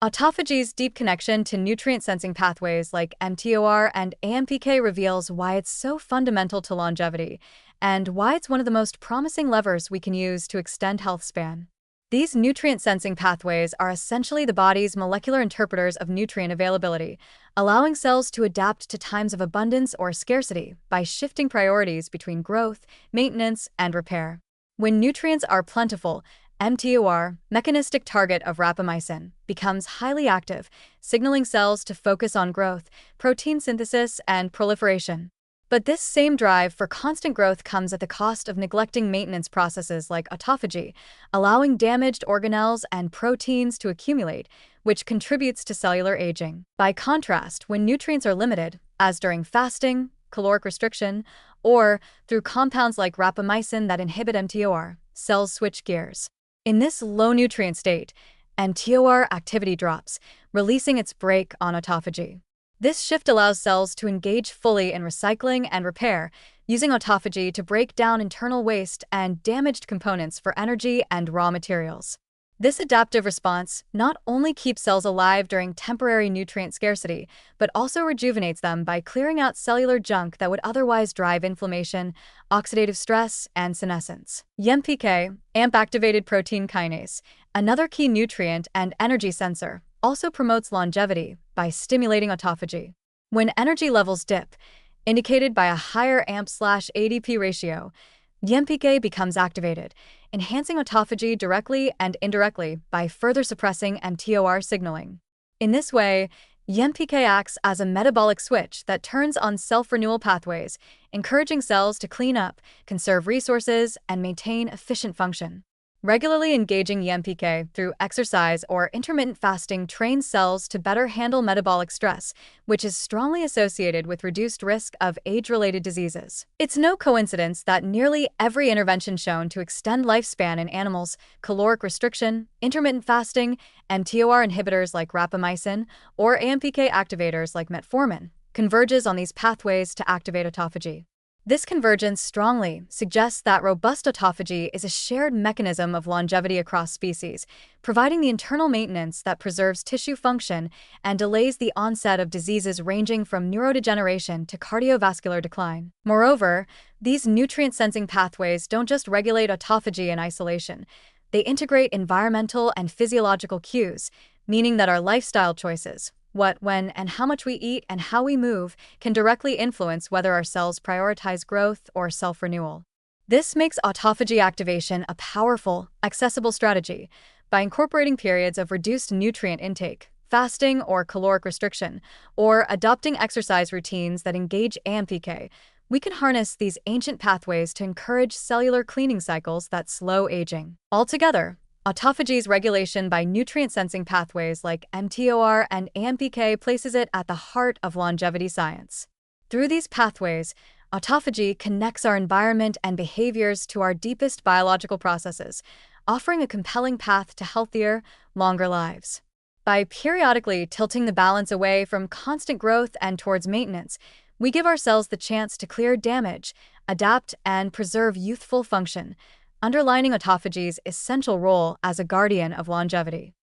Autophagy's deep connection to nutrient-sensing pathways like mTOR and AMPK reveals why it's so fundamental to longevity and why it's one of the most promising levers we can use to extend health span. These nutrient-sensing pathways are essentially the body's molecular interpreters of nutrient availability, allowing cells to adapt to times of abundance or scarcity by shifting priorities between growth, maintenance, and repair. When nutrients are plentiful, mTOR, mechanistic target of rapamycin, becomes highly active, signaling cells to focus on growth, protein synthesis, and proliferation. But this same drive for constant growth comes at the cost of neglecting maintenance processes like autophagy, allowing damaged organelles and proteins to accumulate, which contributes to cellular aging. By contrast, when nutrients are limited, as during fasting, caloric restriction, or through compounds like rapamycin that inhibit mTOR, cells switch gears. In this low-nutrient state, mTOR activity drops, releasing its brake on autophagy. This shift allows cells to engage fully in recycling and repair, using autophagy to break down internal waste and damaged components for energy and raw materials. This adaptive response not only keeps cells alive during temporary nutrient scarcity, but also rejuvenates them by clearing out cellular junk that would otherwise drive inflammation, oxidative stress, and senescence. AMPK, AMP-activated protein kinase, another key nutrient and energy sensor, also promotes longevity by stimulating autophagy. When energy levels dip, indicated by a higher AMP/ADP ratio, AMPK becomes activated, enhancing autophagy directly and indirectly by further suppressing mTOR signaling. In this way, AMPK acts as a metabolic switch that turns on self-renewal pathways, encouraging cells to clean up, conserve resources, and maintain efficient function. Regularly engaging AMPK through exercise or intermittent fasting trains cells to better handle metabolic stress, which is strongly associated with reduced risk of age-related diseases. It's no coincidence that nearly every intervention shown to extend lifespan in animals, caloric restriction, intermittent fasting, mTOR inhibitors like rapamycin, or AMPK activators like metformin, converges on these pathways to activate autophagy. This convergence strongly suggests that robust autophagy is a shared mechanism of longevity across species, providing the internal maintenance that preserves tissue function and delays the onset of diseases ranging from neurodegeneration to cardiovascular decline. Moreover, these nutrient-sensing pathways don't just regulate autophagy in isolation. They integrate environmental and physiological cues, meaning that our lifestyle choices, what, when, and how much we eat and how we move can directly influence whether our cells prioritize growth or self-renewal. This makes autophagy activation a powerful, accessible strategy. By incorporating periods of reduced nutrient intake, fasting or caloric restriction, or adopting exercise routines that engage AMPK, we can harness these ancient pathways to encourage cellular cleaning cycles that slow aging. Altogether, autophagy's regulation by nutrient-sensing pathways like mTOR and AMPK places it at the heart of longevity science. Through these pathways, autophagy connects our environment and behaviors to our deepest biological processes, offering a compelling path to healthier, longer lives. By periodically tilting the balance away from constant growth and towards maintenance, we give ourselves the chance to clear damage, adapt, and preserve youthful function, underlining autophagy's essential role as a guardian of longevity.